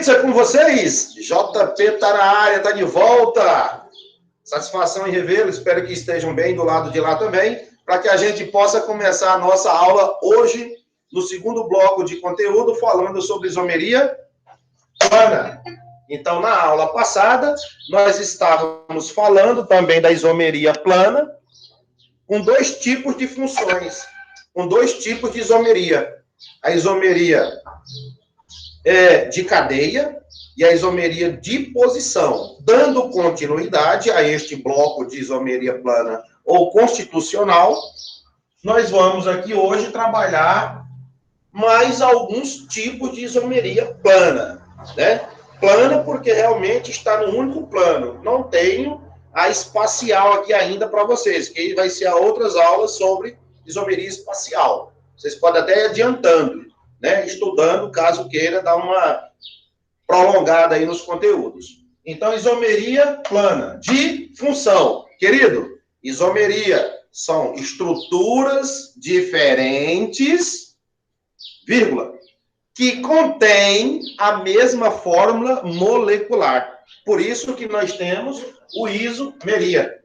queridos, é com vocês. JP está na área, está de volta. Satisfação em revê-lo, espero que estejam bem do lado de lá também, para que a gente possa começar a nossa aula hoje, no segundo bloco de conteúdo, falando sobre isomeria plana. Então, na aula passada, nós estávamos falando também da isomeria plana, com dois tipos de funções, com dois tipos de isomeria. A isomeria de cadeia e a isomeria de posição. Dando continuidade a este bloco de isomeria plana ou constitucional, nós vamos aqui hoje trabalhar mais alguns tipos de isomeria plana, né? Plana porque realmente está no único plano. Não tenho a espacial aqui ainda para vocês, que vai ser a outras aulas sobre isomeria espacial. Vocês podem até ir adiantando, né? Estudando, caso queira dar uma prolongada aí nos conteúdos. Então, isomeria plana de função. Querido, isomeria são estruturas diferentes, vírgula, que contém a mesma fórmula molecular. Por isso que nós temos o isomeria.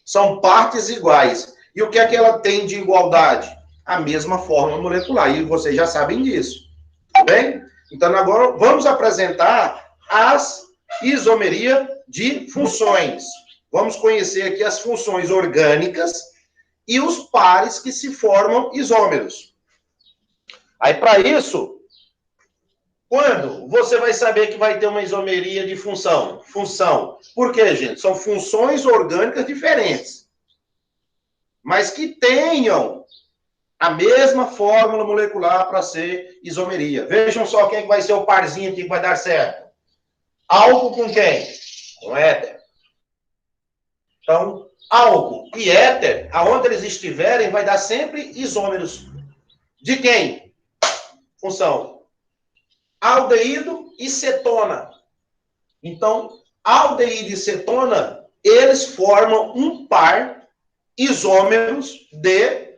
São partes iguais. E o que é que ela tem de igualdade? A mesma fórmula molecular. E vocês já sabem disso. Tudo bem? Então, agora vamos apresentar as isomeria de funções. Vamos conhecer aqui as funções orgânicas e os pares que se formam isômeros. Aí, para isso, quando você vai saber que vai ter uma isomeria de função? Função. Por quê, gente? São funções orgânicas diferentes, mas que tenham a mesma fórmula molecular para ser isomeria. Vejam só quem vai ser o parzinho aqui que vai dar certo. Álcool com quem? Com éter. Então, álcool e éter, aonde eles estiverem, vai dar sempre isômeros. De quem? Função. Aldeído e cetona. Então, aldeído e cetona, eles formam um par isômeros de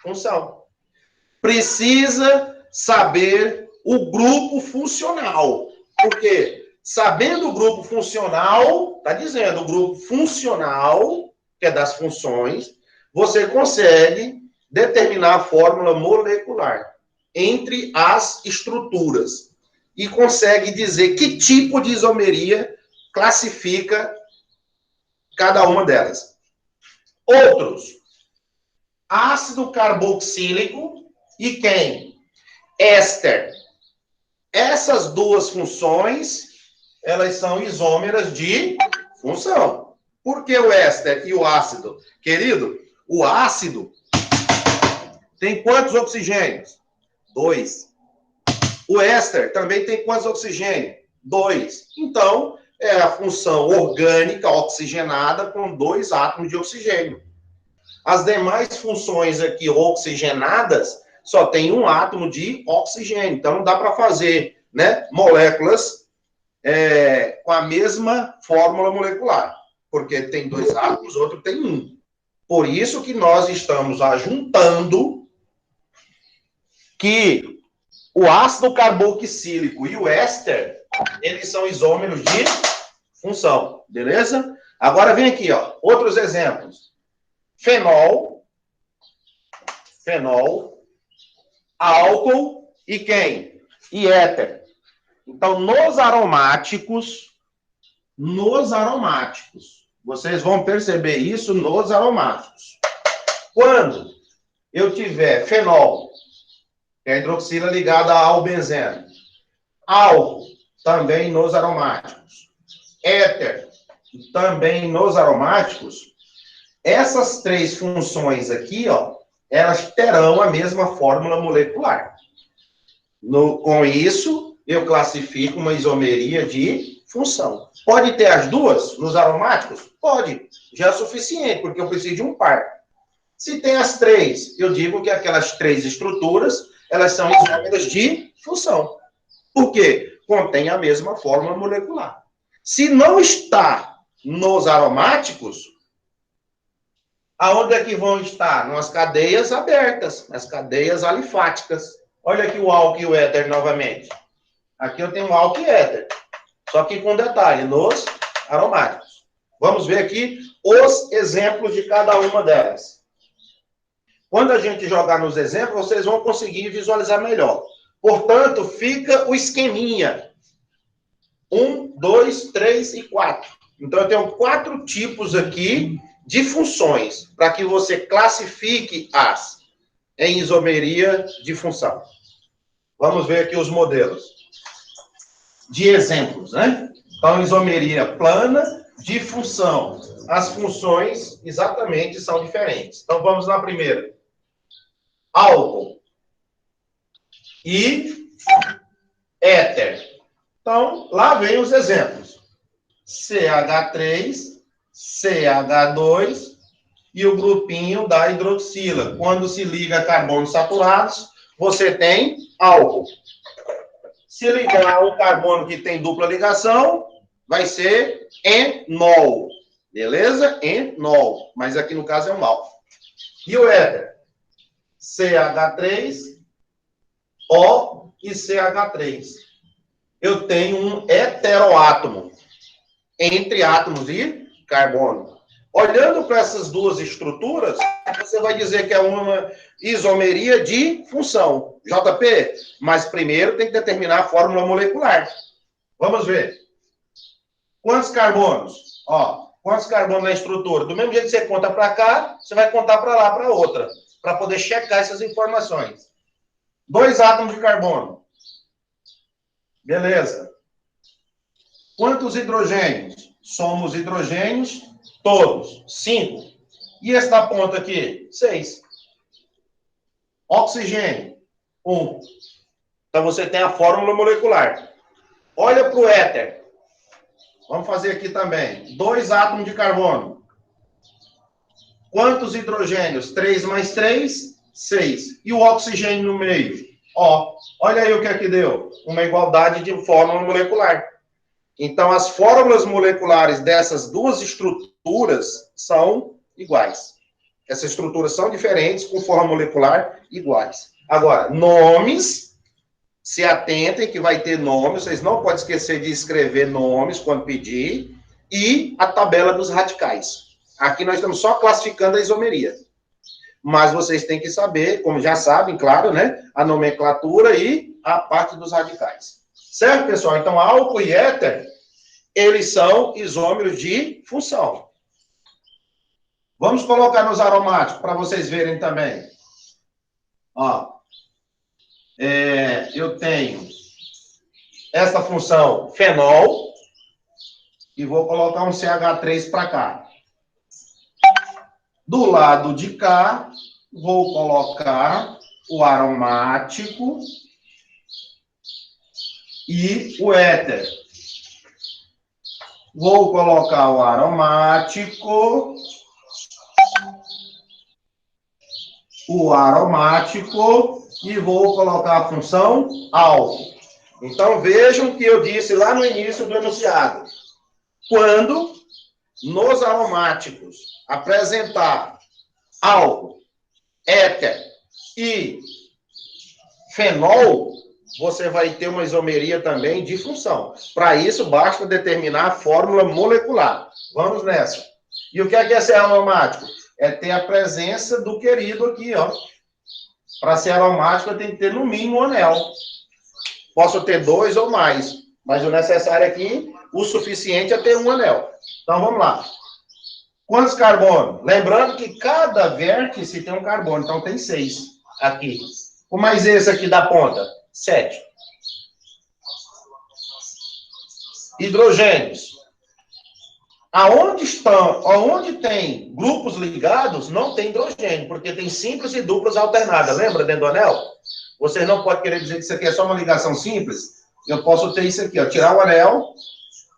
função. Precisa saber o grupo funcional. Por quê? Sabendo o grupo funcional, está dizendo, o grupo funcional, que é das funções, você consegue determinar a fórmula molecular entre as estruturas e consegue dizer que tipo de isomeria classifica cada uma delas. Outros. Ácido carboxílico e quem? Éster. Essas duas funções, elas são isômeras de função. Por que o éster e o ácido? Querido, o ácido tem quantos oxigênios? 2. O éster também tem quantos oxigênios? 2. Então, é a função orgânica oxigenada com 2 átomos de oxigênio. As demais funções aqui oxigenadas só tem um átomo de oxigênio. Então, não dá para fazer, né, moléculas com a mesma fórmula molecular. Porque tem 2 átomos, outro tem 1. Por isso que nós estamos ajuntando que o ácido carboxílico e o éster, eles são isômeros de função. Beleza? Agora vem aqui, ó, outros exemplos. Fenol, álcool e quem? E éter. Então, nos aromáticos, vocês vão perceber isso nos aromáticos. Quando eu tiver fenol, que é a hidroxila ligada ao benzeno, álcool, também nos aromáticos, éter, também nos aromáticos, essas 3 funções aqui, ó, elas terão a mesma fórmula molecular. Com isso, eu classifico uma isomeria de função. Pode ter as duas nos aromáticos? Pode. Já é suficiente, porque eu preciso de um par. Se tem as 3, eu digo que aquelas 3 estruturas, elas são isômeras de função. Por quê? Contém a mesma fórmula molecular. Se não está nos aromáticos, aonde é que vão estar? Nas cadeias abertas, nas cadeias alifáticas. Olha aqui o álcool e o éter novamente. Aqui eu tenho álcool e éter. Só que com detalhe, nos aromáticos. Vamos ver aqui os exemplos de cada uma delas. Quando a gente jogar nos exemplos, vocês vão conseguir visualizar melhor. Portanto, fica o esqueminha. 1, 2, 3 e 4. Então, eu tenho 4 tipos aqui de funções, para que você classifique as em isomeria de função. Vamos ver aqui os modelos de exemplos, né? Então, isomeria plana de função. As funções exatamente são diferentes. Então, vamos na primeira. Álcool e éter. Então, lá vem os exemplos. CH3, CH2 e o grupinho da hidroxila. Quando se liga carbonos saturados, você tem álcool. Se ligar o carbono que tem dupla ligação, vai ser enol. Beleza? Enol. Mas aqui no caso é um álcool. E o éter? CH3, O e CH3. Eu tenho um heteroátomo entre átomos de carbono. Olhando para essas duas estruturas, você vai dizer que é uma isomeria de função. JP, mas primeiro tem que determinar a fórmula molecular. Vamos ver. Quantos carbonos? Ó, quantos carbonos na estrutura? Do mesmo jeito que você conta para cá, você vai contar para lá, para outra, para poder checar essas informações. 2 átomos de carbono. Beleza. Quantos hidrogênios? Somos hidrogênios todos. 5. E esse da ponta aqui? 6. Oxigênio? 1. Então, você tem a fórmula molecular. Olha para o éter. Vamos fazer aqui também. 2 átomos de carbono. Quantos hidrogênios? 3 mais 3, 6. E o oxigênio no meio? Ó, olha aí o que é que deu. Uma igualdade de fórmula molecular. Então, as fórmulas moleculares dessas duas estruturas são iguais. Essas estruturas são diferentes, com fórmula molecular iguais. Agora, nomes, se atentem que vai ter nomes, vocês não podem esquecer de escrever nomes quando pedir, e a tabela dos radicais. Aqui nós estamos só classificando a isomeria. Mas vocês têm que saber, como já sabem, claro, né? A nomenclatura e a parte dos radicais. Certo, pessoal? Então, álcool e éter, eles são isômeros de função. Vamos colocar nos aromáticos, para vocês verem também. Ó, eu tenho essa função fenol, e vou colocar um CH3 para cá. Do lado de cá, vou colocar o aromático e o éter. Vou colocar o aromático, e vou colocar a função álcool. Então, vejam que eu disse lá no início do enunciado. Quando nos aromáticos apresentar álcool, éter e fenol, você vai ter uma isomeria também de função. Para isso, basta determinar a fórmula molecular. Vamos nessa. E o que é ser aromático? É ter a presença do querido aqui, ó. Para ser aromático, eu tenho que ter no mínimo um anel. Posso ter 2 ou mais, mas o necessário aqui, o suficiente é ter um anel. Então, vamos lá. Quantos carbonos? Lembrando que cada vértice tem um carbono, então tem 6 aqui. O mais esse aqui da ponta? 7. Hidrogênios. Onde tem grupos ligados, não tem hidrogênio, porque tem simples e duplas alternadas. Lembra dentro do anel? Vocês não podem querer dizer que isso aqui é só uma ligação simples. Eu posso ter isso aqui, ó, tirar o anel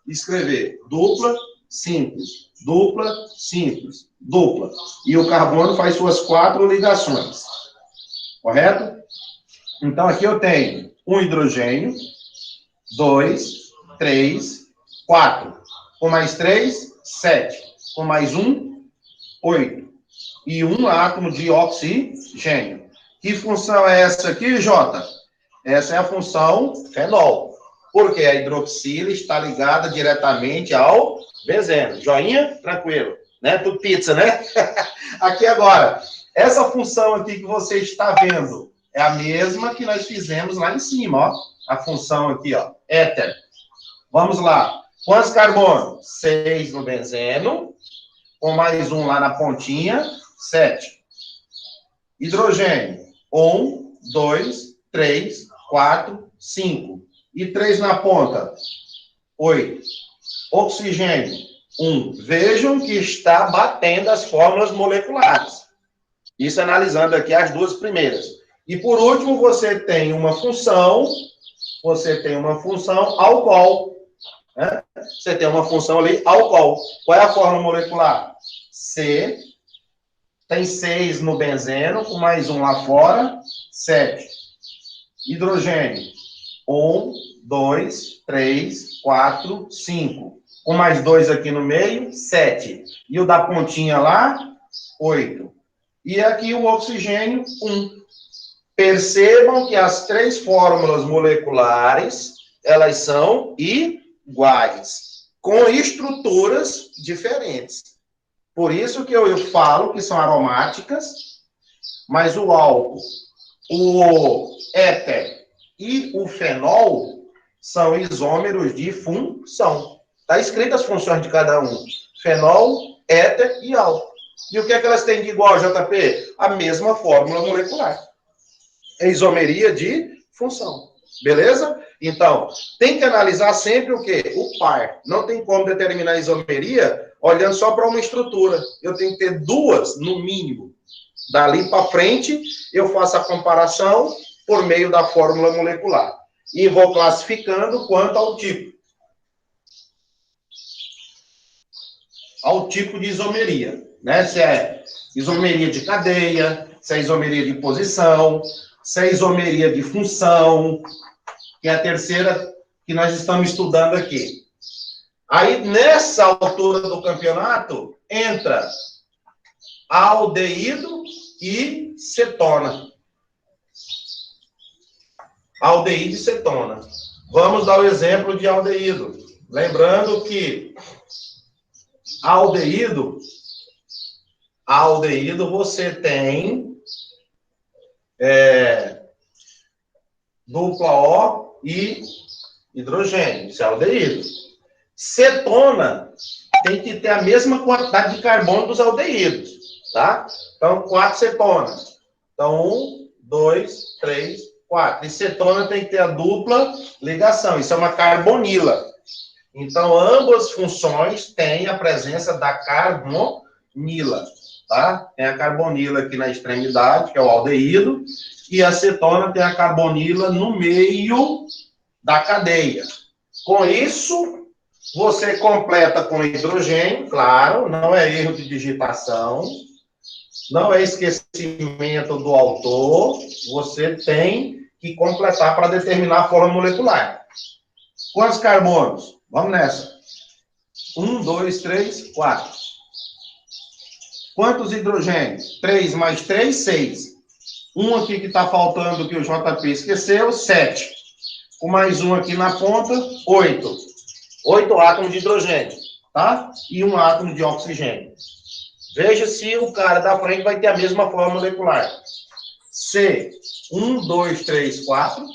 e escrever dupla, simples, dupla, simples, dupla. E o carbono faz suas 4 ligações. Correto? Então, aqui eu tenho um hidrogênio, 2, 3, 4. Com mais 3, 7. Com mais 1, 8. E um átomo de oxigênio. Que função é essa aqui, Jota? Essa é a função fenol. Porque a hidroxila está ligada diretamente ao benzeno. Joinha? Tranquilo. Né? Tudo pizza, né? Aqui agora, essa função aqui que você está vendo é a mesma que nós fizemos lá em cima, ó. A função aqui, ó, éter. Vamos lá. Quantos carbonos? 6 no benzeno, com mais um lá na pontinha, 7. Hidrogênio, 1, 2, 3, 4, 5. E 3 na ponta, 8. Oxigênio, 1. Vejam que está batendo as fórmulas moleculares. Isso analisando aqui as duas primeiras. E por último, você tem uma função álcool. Né? Você tem uma função ali, álcool. Qual é a fórmula molecular? C. Tem 6 no benzeno, com mais um lá fora, 7. Hidrogênio, 1, 2, 3, 4, 5. Com mais 2 aqui no meio, 7. E o da pontinha lá, 8. E aqui o oxigênio, 1. Percebam que as 3 fórmulas moleculares, elas são iguais, com estruturas diferentes. Por isso que eu falo que são aromáticas, mas o álcool, o éter e o fenol são isômeros de função. Está escrito as funções de cada um. Fenol, éter e álcool. E o que é que elas têm de igual, JP? A mesma fórmula molecular. É isomeria de função. Beleza? Então, tem que analisar sempre o quê? O par. Não tem como determinar a isomeria olhando só para uma estrutura. Eu tenho que ter 2, no mínimo. Dali para frente, eu faço a comparação por meio da fórmula molecular. E vou classificando quanto ao tipo. Ao tipo de isomeria. Né? Se é isomeria de cadeia, se é isomeria de posição, se é isomeria de função, que é a terceira que nós estamos estudando aqui. Aí, nessa altura do campeonato, entra aldeído e cetona. Aldeído e cetona. Vamos dar o exemplo de aldeído. Lembrando que aldeído você tem dupla O e hidrogênio. Isso é aldeído. Cetona tem que ter a mesma quantidade de carbono dos aldeídos, tá? Então, 4 cetonas. Então, 1, 2, 3, 4. E cetona tem que ter a dupla ligação. Isso é uma carbonila. Então, ambas funções têm a presença da carbonila, tá? Tem a carbonila aqui na extremidade, que é o aldeído, e a cetona tem a carbonila no meio da cadeia. Com isso, você completa com hidrogênio, claro, não é erro de digitação, não é esquecimento do autor, você tem que completar para determinar a fórmula molecular. Quantos carbonos? Vamos nessa. 1, 2, 3, 4. Quantos hidrogênios? 3 mais 3, 6. Um aqui que está faltando, que o JP esqueceu, 7. Com mais um aqui na ponta, 8. 8 átomos de hidrogênio, tá? E um átomo de oxigênio. Veja se o cara da frente vai ter a mesma fórmula molecular. C, 1, 2, 3, 4.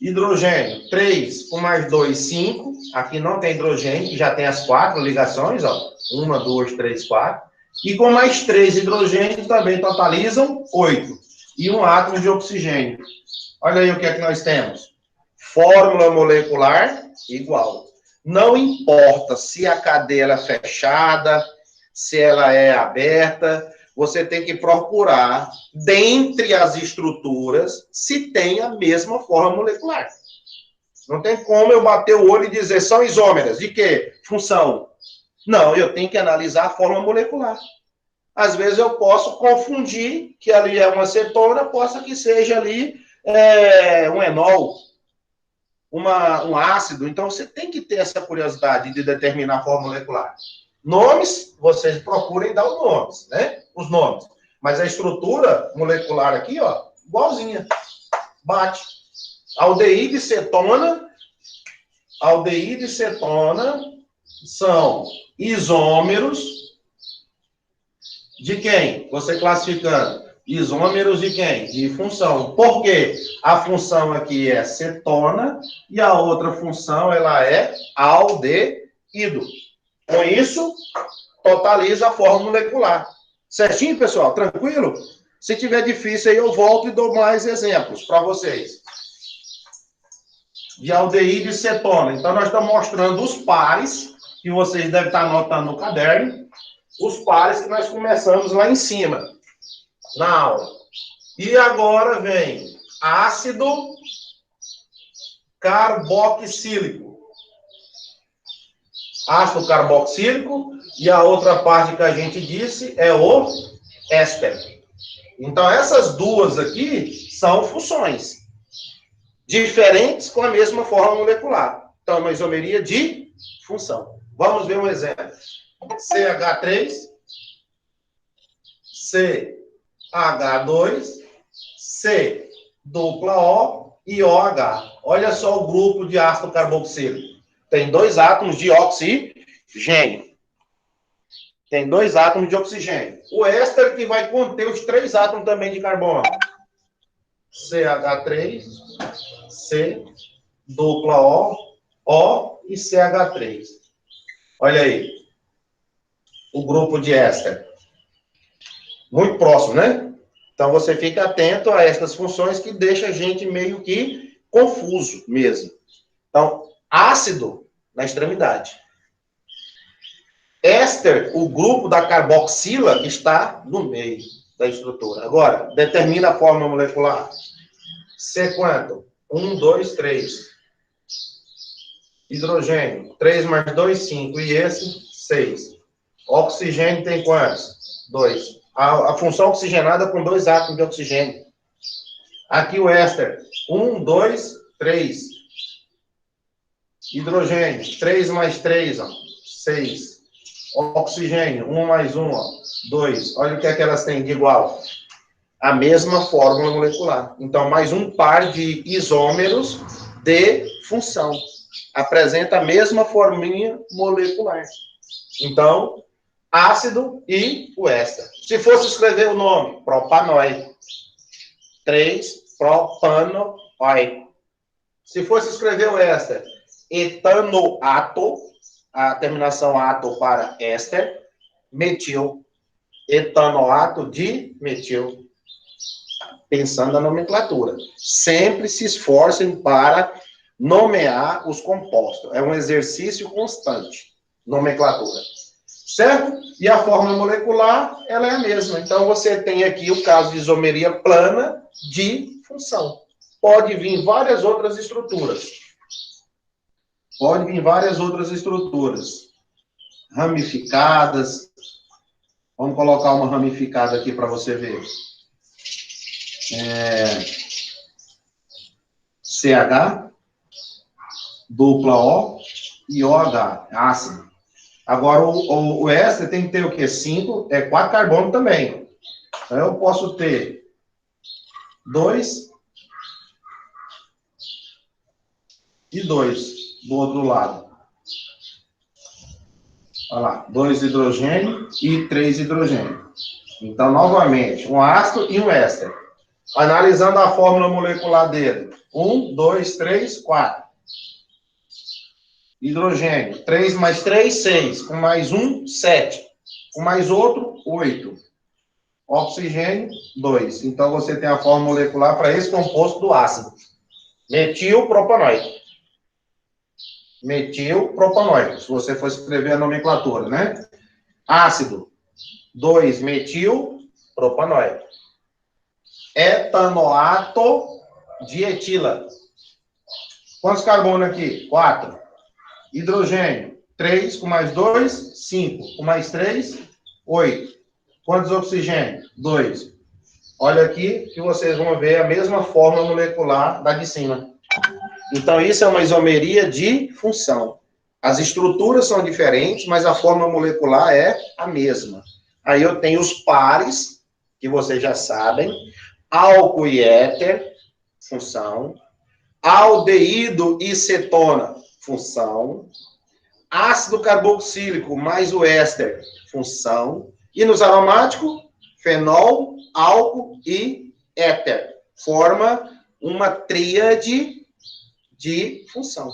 Hidrogênio, 3 com mais 2, 5. Aqui não tem hidrogênio, já tem as 4 ligações, ó. 1, 2, 3, 4. E com mais 3 hidrogênios também totalizam 8. E um átomo de oxigênio. Olha aí o que é que nós temos. Fórmula molecular igual. Não importa se a cadeia é fechada, se ela é aberta, você tem que procurar, dentre as estruturas, se tem a mesma forma molecular. Não tem como eu bater o olho e dizer, são isômeras. De quê? Função. Não, eu tenho que analisar a forma molecular. Às vezes eu posso confundir que ali é uma cetona, possa que seja ali um enol, um ácido. Então, você tem que ter essa curiosidade de determinar a forma molecular. Nomes, vocês procurem dar os nomes, né? Os nomes. Mas a estrutura molecular aqui, ó, igualzinha. Bate. Aldeíde e cetona são isômeros de quem? Você classificando. Isômeros de quem? De função. Por quê? A função aqui é cetona e a outra função ela é aldeído. Com isso, totaliza a fórmula molecular. Certinho, pessoal? Tranquilo? Se tiver difícil aí, eu volto e dou mais exemplos para vocês. De aldeído e cetona. Então, nós estamos mostrando os pares, que vocês devem estar anotando no caderno, os pares que nós começamos lá em cima, na aula. E agora vem ácido carboxílico. Ácido carboxílico, e a outra parte que a gente disse é o éster. Então, essas duas aqui são funções diferentes com a mesma forma molecular. Então, é uma isomeria de função. Vamos ver um exemplo. CH3, CH2, C dupla O e OH. Olha só o grupo de ácido carboxílico. Tem 2 átomos de oxigênio. Tem 2 átomos de oxigênio. O éster que vai conter os 3 átomos também de carbono. CH3, C, dupla O e CH3. Olha aí. O grupo de éster. Muito próximo, né? Então, você fica atento a estas funções que deixa a gente meio que confuso mesmo. Então, ácido na extremidade. Éster, o grupo da carboxila, está no meio da estrutura. Agora, determina a fórmula molecular. C quanto? 1, 2, 3. Hidrogênio. 3 mais 2, 5. E esse, 6. Oxigênio tem quantos? 2. A função oxigenada com 2 átomos de oxigênio. Aqui o éster. 1, 2, 3. Hidrogênio. 3 mais 3, ó. 6. Oxigênio. 1 mais 1, ó. 2. Olha o que é que elas têm de igual. A mesma fórmula molecular. Então, mais um par de isômeros de função. Apresenta a mesma forminha molecular. Então, ácido e o éster. Se fosse escrever o nome, propanói. 3-propanói. Se fosse escrever o éster, etanoato, a terminação ato para éster, metil. Etanoato de metil. Pensando na nomenclatura. Sempre se esforcem para nomear os compostos. É um exercício constante. Nomenclatura. Certo? E a fórmula molecular, ela é a mesma. Então, você tem aqui o caso de isomeria plana de função. Pode vir várias outras estruturas. Pode vir várias outras estruturas. Ramificadas. Vamos colocar uma ramificada aqui para você ver. CH, dupla O e OH, ácido. Agora, o éster tem que ter o quê? 5, 4 carbono também. Então, eu posso ter 2 e 2 do outro lado. Olha lá, 2 hidrogênio e 3 hidrogênio. Então, novamente, um ácido e um éster. Analisando a fórmula molecular dele. 1, 2, 3, 4. Hidrogênio. 3 mais 3, 6. Com mais 1, 7. Com mais outro, 8. Oxigênio, 2. Então, você tem a fórmula molecular para esse composto do ácido. Metilpropanóico. Metilpropanóico. Se você for escrever a nomenclatura, né? Ácido. 2 metilpropanóico. Etanoato de etila. Quantos carbonos aqui? 4. Hidrogênio. 3 com mais 2, 5. Com mais 3, 8. Quantos oxigênio? 2. Olha aqui que vocês vão ver a mesma fórmula molecular da de cima. Então, isso é uma isomeria de função. As estruturas são diferentes, mas a fórmula molecular é a mesma. Aí eu tenho os pares, que vocês já sabem. Álcool e éter, função. aldeído e cetona, função. Ácido carboxílico mais o éster, função. E nos aromáticos, fenol, álcool e éter. Forma uma tríade de função,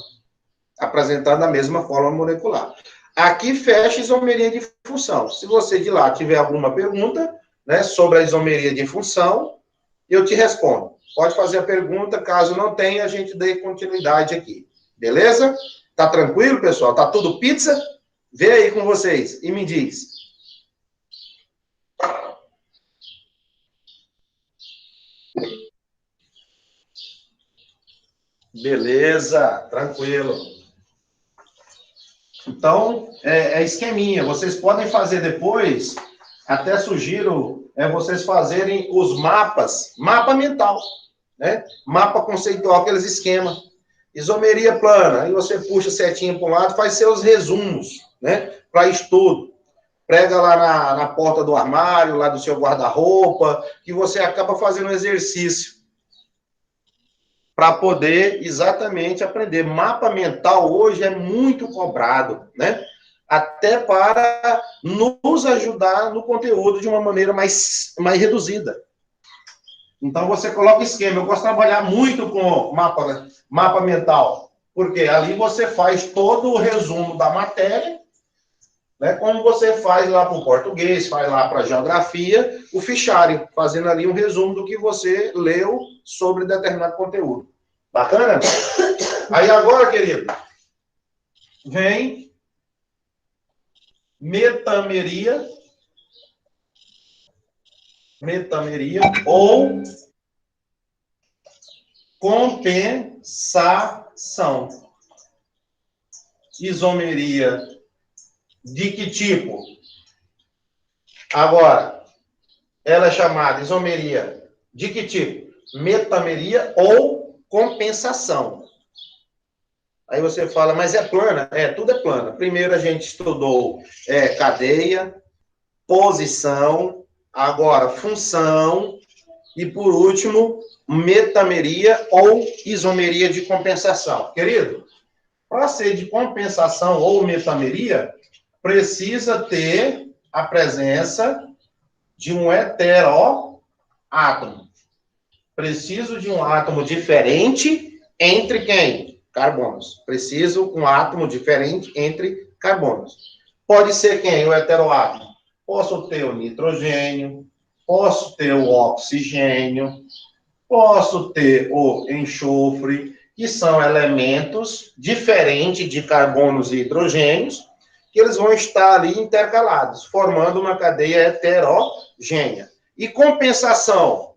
apresentando a mesma fórmula molecular. Aqui fecha a isomeria de função. Se você de lá tiver alguma pergunta, né, sobre a isomeria de função, eu te respondo. Pode fazer a pergunta, caso não tenha, a gente dê continuidade aqui. Beleza? Tá tranquilo, pessoal? Tá tudo pizza? Vê aí com vocês e me diz. Beleza, tranquilo. Então, é esqueminha. Vocês podem fazer depois, até sugiro vocês fazerem os mapas, mapa mental, né? Mapa conceitual, aqueles esquemas. Isomeria plana, aí você puxa setinha para um lado, faz seus resumos, né? Para estudo. Prega lá na porta do armário, lá do seu guarda-roupa, que você acaba fazendo um exercício para poder exatamente aprender. Mapa mental hoje é muito cobrado, né? Até para nos ajudar no conteúdo de uma maneira mais reduzida. Então, você coloca esquema. Eu gosto de trabalhar muito com mapa mental, porque ali você faz todo o resumo da matéria, né? Como você faz lá para o português, faz lá para a geografia, o fichário, fazendo ali um resumo do que você leu sobre determinado conteúdo. Bacana? Aí agora, querido, vem metameria ou compensação. Isomeria de que tipo? Agora, ela é chamada isomeria de que tipo? Metameria ou compensação. Aí você fala, mas é plana? Tudo é plana. Primeiro a gente estudou cadeia, posição, agora função, e por último, metameria ou isomeria de compensação. Querido, para ser de compensação ou metameria, precisa ter a presença de um heteroátomo. Preciso de um átomo diferente entre quem? Carbonos. Preciso um átomo diferente entre carbonos. Pode ser quem? O heteroátomo. Posso ter o nitrogênio, posso ter o oxigênio, posso ter o enxofre, que são elementos diferentes de carbonos e hidrogênios, que eles vão estar ali intercalados, formando uma cadeia heterogênea. E compensação?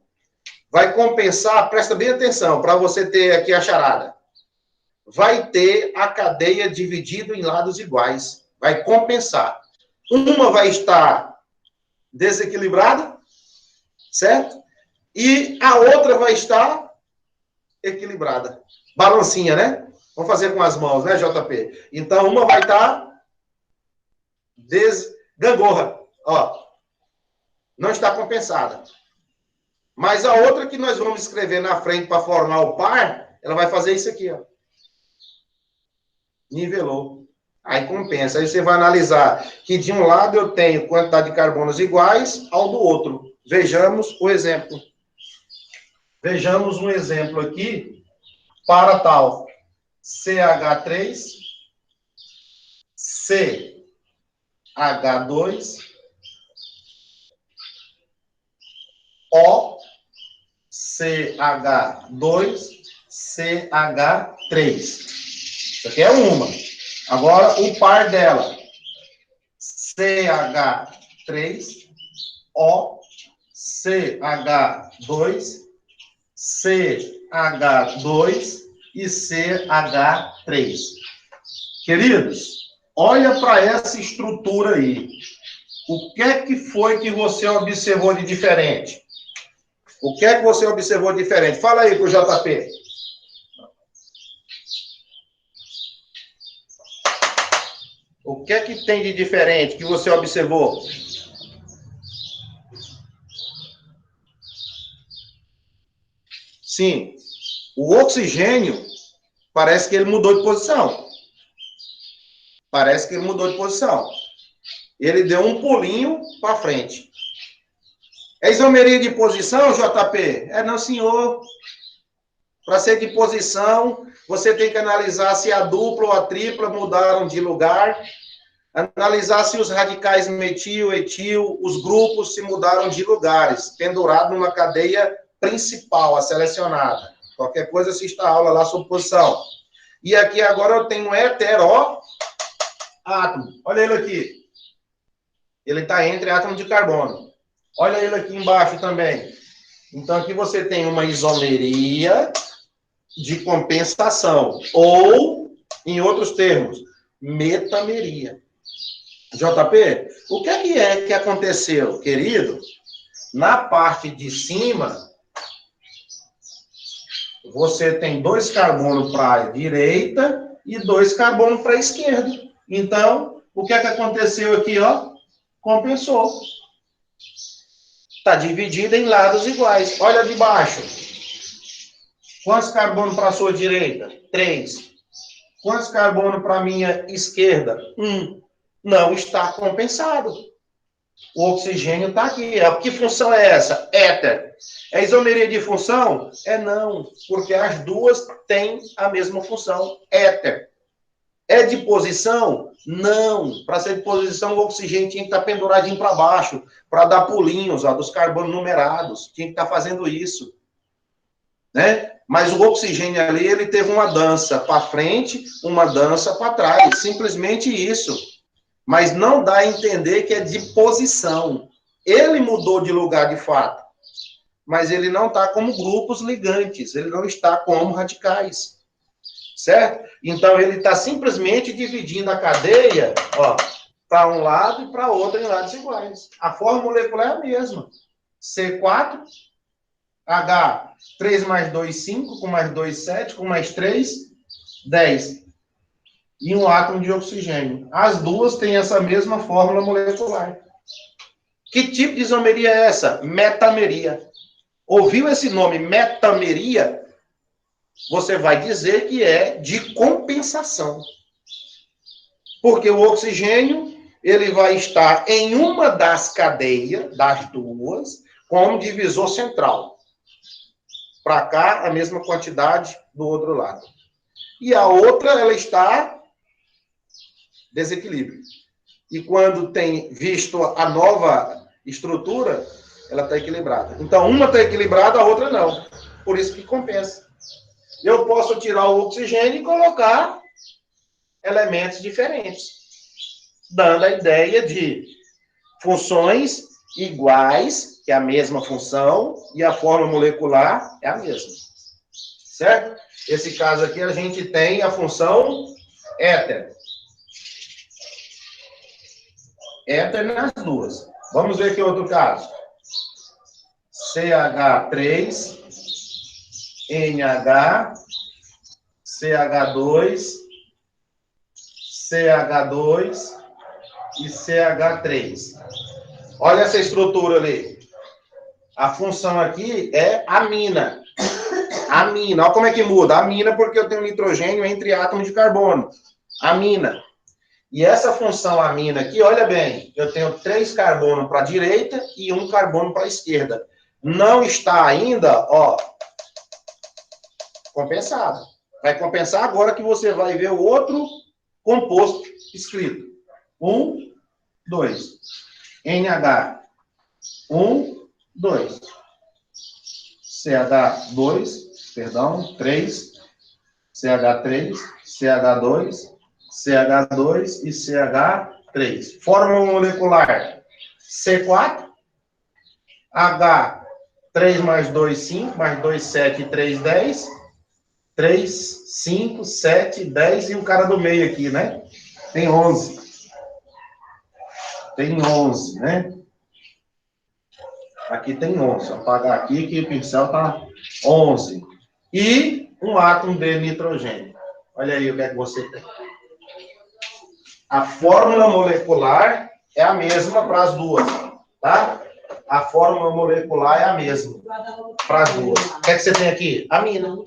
Vai compensar, presta bem atenção, para você ter aqui a charada. Vai ter a cadeia dividida em lados iguais. Vai compensar. Uma vai estar desequilibrada, certo? E a outra vai estar equilibrada. Balancinha, né? Vamos fazer com as mãos, né, JP? Então, uma vai estar gangorra, ó. Não está compensada. Mas a outra que nós vamos escrever na frente para formar o par, ela vai fazer isso aqui, ó. Nivelou. Aí compensa. Aí você vai analisar que de um lado eu tenho quantidade de carbonos iguais ao do outro. Vejamos o exemplo. Vejamos um exemplo aqui para tal. CH3, CH2, O, CH2, CH3. Isso aqui é uma. Agora, o par dela. CH3, O, CH2, CH2 e CH3. Queridos, olha para essa estrutura aí. O que é que foi que você observou de diferente? O que é que você observou de diferente? Fala aí pro JP. O que é que tem de diferente que você observou? Sim. O oxigênio, parece que ele mudou de posição. Parece que ele mudou de posição. Ele deu um pulinho para frente. É isomeria de posição, JP? É, não, senhor. Para ser de posição, você tem que analisar se a dupla ou a tripla mudaram de lugar, analisar se os radicais metil, etil, os grupos se mudaram de lugares, pendurado numa cadeia principal, a selecionada. Qualquer coisa, assista a aula lá sobre posição. E aqui agora eu tenho um heteroátomo. Olha ele aqui. Ele está entre átomos de carbono. Olha ele aqui embaixo também. Então aqui você tem uma isomeria de compensação, ou, em outros termos, metameria. JP, o que é que aconteceu, querido? Na parte de cima, você tem 2 carbonos para a direita e 2 carbonos para a esquerda. Então, o que é que aconteceu aqui, ó? Compensou. Está dividida em lados iguais. Olha de baixo. Quantos carbonos para a sua direita? 3. Quantos carbonos para a minha esquerda? 1. Não está compensado. O oxigênio está aqui. Que função é essa? Éter. É isomeria de função? É não, porque as duas têm a mesma função. Éter. É de posição? Não. Para ser de posição, o oxigênio tinha que estar penduradinho para baixo, para dar pulinhos, ó, dos carbonos numerados. Tinha que estar fazendo isso. Né? Mas o oxigênio ali, ele teve uma dança para frente, uma dança para trás. Simplesmente isso. Mas não dá a entender que é de posição. Ele mudou de lugar de fato. Mas ele não está como grupos ligantes. Ele não está como radicais. Certo? Então, ele está simplesmente dividindo a cadeia, ó, para um lado e para outro em lados iguais. A forma molecular é a mesma. C4, H, 3 mais 2, 5, com mais 2, 7, com mais 3, 10. E um átomo de oxigênio. As duas têm essa mesma fórmula molecular. Que tipo de isomeria é essa? Metameria. Ouviu esse nome, metameria? Você vai dizer que é de compensação. Porque o oxigênio, ele vai estar em uma das cadeias, das duas, como divisor central. Para cá, a mesma quantidade do outro lado. E a outra, ela está desequilíbrio. E quando tem visto a nova estrutura, ela está equilibrada. Então, uma está equilibrada, a outra não. Por isso que compensa. Eu posso tirar o oxigênio e colocar elementos diferentes, dando a ideia de funções iguais, que é a mesma função, e a forma molecular é a mesma. Certo? Esse caso aqui, a gente tem a função éter. Éter nas duas. Vamos ver aqui outro caso. CH3, NH, CH2, CH2 e CH3. Olha essa estrutura ali. A função aqui é amina. Amina. Olha como é que muda. Amina porque eu tenho nitrogênio entre átomos de carbono. Amina. E essa função amina aqui, olha bem, eu tenho 3 carbonos para a direita e 1 carbono para a esquerda. Não está ainda, ó, compensado. Vai compensar agora que você vai ver o outro composto escrito. 1, 2. NH. 1, 2. CH2, perdão, 3. CH3, CH2, CH2 e CH3. Fórmula molecular C4, H, 3 mais 2, 5, mais 2, 7, 3, 10. 3, 5, 7, 10 e o cara do meio aqui, né? Tem 11. Tem 11, né? Aqui tem 11. Vou apagar aqui que o pincel tá 11. E um átomo de nitrogênio. Olha aí o que é que você tem. A fórmula molecular é a mesma para as duas, tá? a fórmula molecular é a mesma para as duas. O que é que você tem aqui? Amina.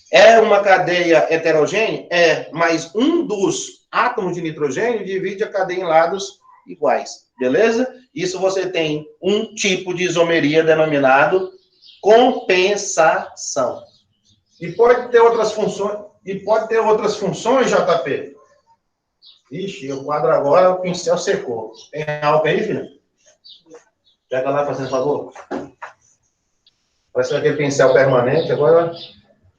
É uma cadeia heterogênea? É, mas um dos átomos de nitrogênio divide a cadeia em lados iguais, beleza? Isso você tem um tipo de isomeria denominado compensação. E pode ter outras funções, JP. Ixi, o quadro agora, o pincel secou. Tem álcool aí, filho? Pega lá, fazendo favor. Parece aquele pincel permanente agora.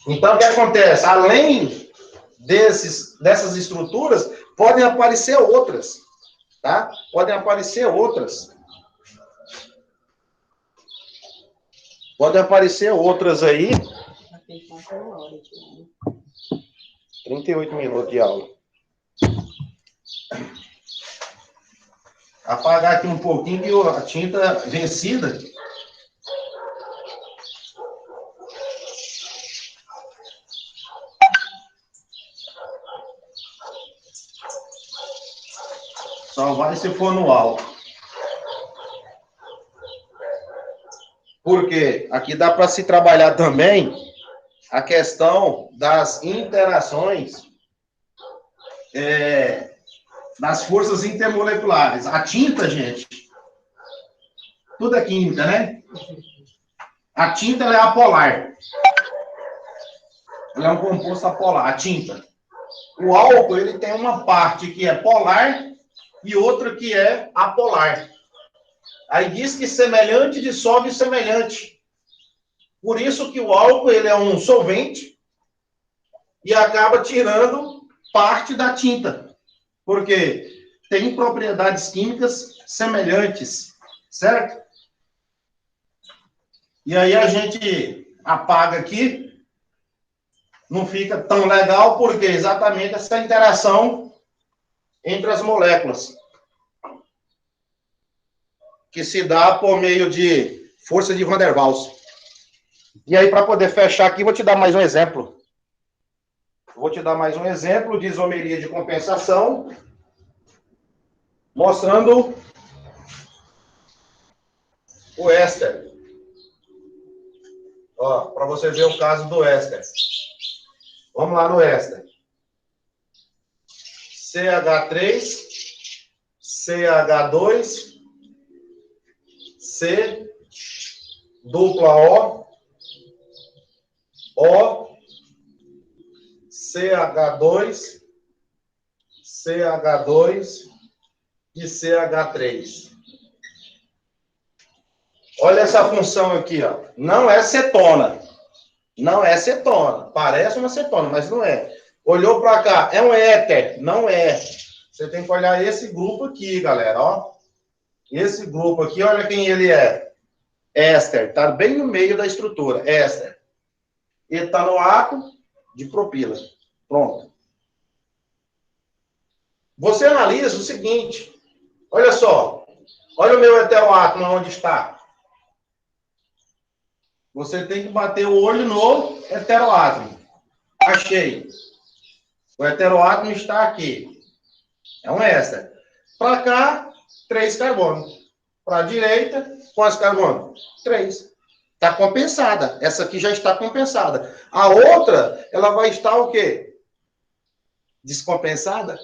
Então, o que acontece? Além dessas estruturas, podem aparecer outras, tá? Podem aparecer outras. Podem aparecer outras aí. 38 minutos de aula. Apagar aqui um pouquinho que a tinta vencida. Só vai se for no alto. Porque aqui dá para se trabalhar também a questão das interações das forças intermoleculares. A tinta, gente, tudo é química, né? A tinta ela é apolar. Ela é um composto apolar, a tinta. O álcool ele tem uma parte que é polar e outra que é apolar. Aí diz que semelhante dissolve semelhante. Por isso que o álcool ele é um solvente e acaba tirando parte da tinta. Porque tem propriedades químicas semelhantes, certo? E aí a gente apaga aqui, não fica tão legal, porque exatamente essa interação entre as moléculas, que se dá por meio de força de Van der Waals. E aí, para poder fechar aqui, vou te dar mais um exemplo. Vou te dar mais um exemplo de isomeria de compensação, mostrando o éster. Ó, para você ver o caso do éster. Vamos lá no éster. CH3, CH2, C, dupla O, CH2, CH2 e CH3. Olha essa função aqui, ó. Não é cetona. Não é cetona. Parece uma cetona, mas não é. Olhou para cá, é um éter? Não é. Você tem que olhar esse grupo aqui, galera, ó. Esse grupo aqui, olha quem ele é. Éster, tá bem no meio da estrutura, éster. Etanoato de propila. Pronto. Você analisa o seguinte, olha só. Olha o meu heteroátomo onde está. Você tem que bater o olho no heteroátomo. Achei. O heteroátomo está aqui. É um éster. Para cá, 3 carbonos. Para a direita, quantos carbonos? 3. Está compensada. Essa aqui já está compensada. A outra, ela vai estar o quê? Descompensada?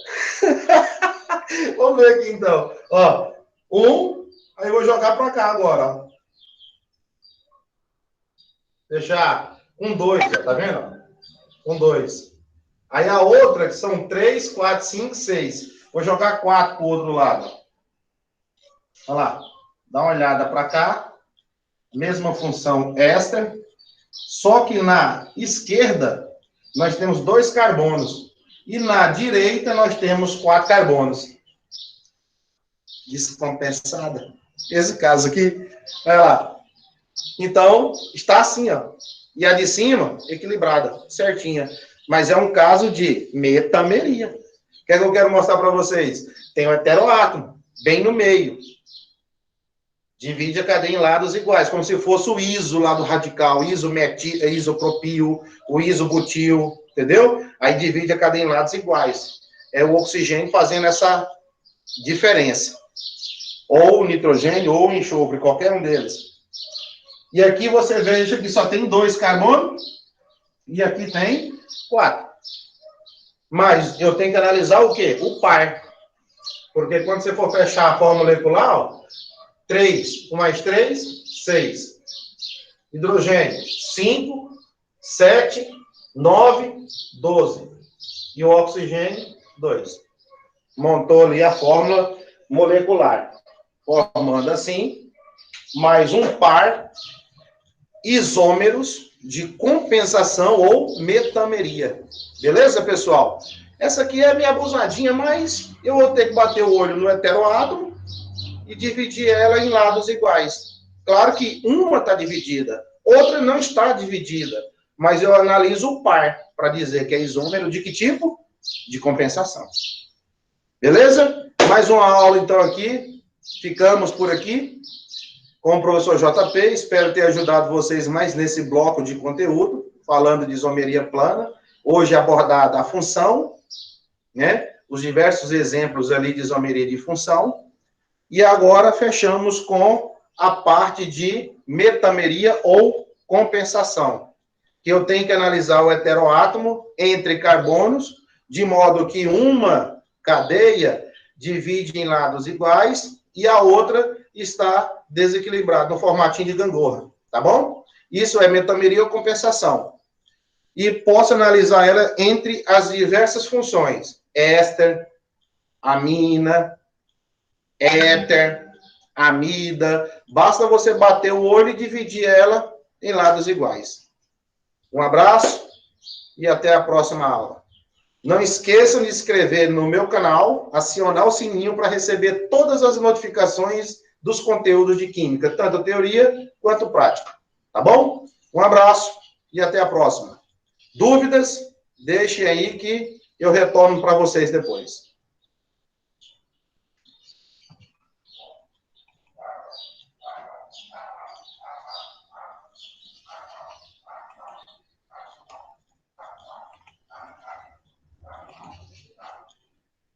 Vamos ver aqui, então. Ó, aí eu vou jogar para cá agora, ó. Deixar 2, tá vendo? 2. Aí a outra, que são 3, 4, 5, 6. Vou jogar 4 para o outro lado. Olha lá. Dá uma olhada para cá. Mesma função éster. Só que na esquerda, nós temos 2 carbonos. E na direita, nós temos 4 carbonos. Descompensada. Esse caso aqui, olha lá. Então, está assim, ó. E a de cima, equilibrada, certinha. Mas é um caso de metameria. O que é que eu quero mostrar para vocês? Tem um heteroátomo, bem no meio. Divide a cadeia em lados iguais, como se fosse o iso lá do radical, isopropil, o isobutil, entendeu? Aí divide a cadeia em lados iguais. É o oxigênio fazendo essa diferença. ou nitrogênio, ou enxofre, qualquer um deles. E aqui você veja que só tem 2 carbonos, e aqui tem 4. Mas eu tenho que analisar o quê? O par. Porque quando você for fechar a fórmula molecular, ó, 3, 1 mais 3, 6. Hidrogênio, 5, 7, 9, 12. E o oxigênio, 2. Montou ali a fórmula molecular. Formando assim, mais um par isômeros de compensação ou metameria. Beleza, pessoal? Essa aqui é a minha abusadinha, mas eu vou ter que bater o olho no heteroátomo e dividir ela em lados iguais. Claro que uma está dividida, outra não está dividida, mas eu analiso o par para dizer que é isômero de que tipo? De compensação. Beleza? Mais uma aula, então, aqui. Ficamos por aqui com o professor JP. Espero ter ajudado vocês mais nesse bloco de conteúdo, falando de isomeria plana. Hoje abordada a função, né? Os diversos exemplos ali de isomeria de função. E agora fechamos com a parte de metameria ou compensação, que eu tenho que analisar o heteroátomo entre carbonos, de modo que uma cadeia divide em lados iguais e a outra está desequilibrada, no formatinho de gangorra, tá bom? Isso é metameria ou compensação. E posso analisar ela entre as diversas funções: éster, amina, éter, amida. Basta você bater o olho e dividir ela em lados iguais. Um abraço e até a próxima aula. Não esqueçam de se inscrever no meu canal, acionar o sininho para receber todas as notificações dos conteúdos de química, tanto teoria quanto prática. Tá bom? Um abraço e até a próxima. Dúvidas? Deixem aí que eu retorno para vocês depois.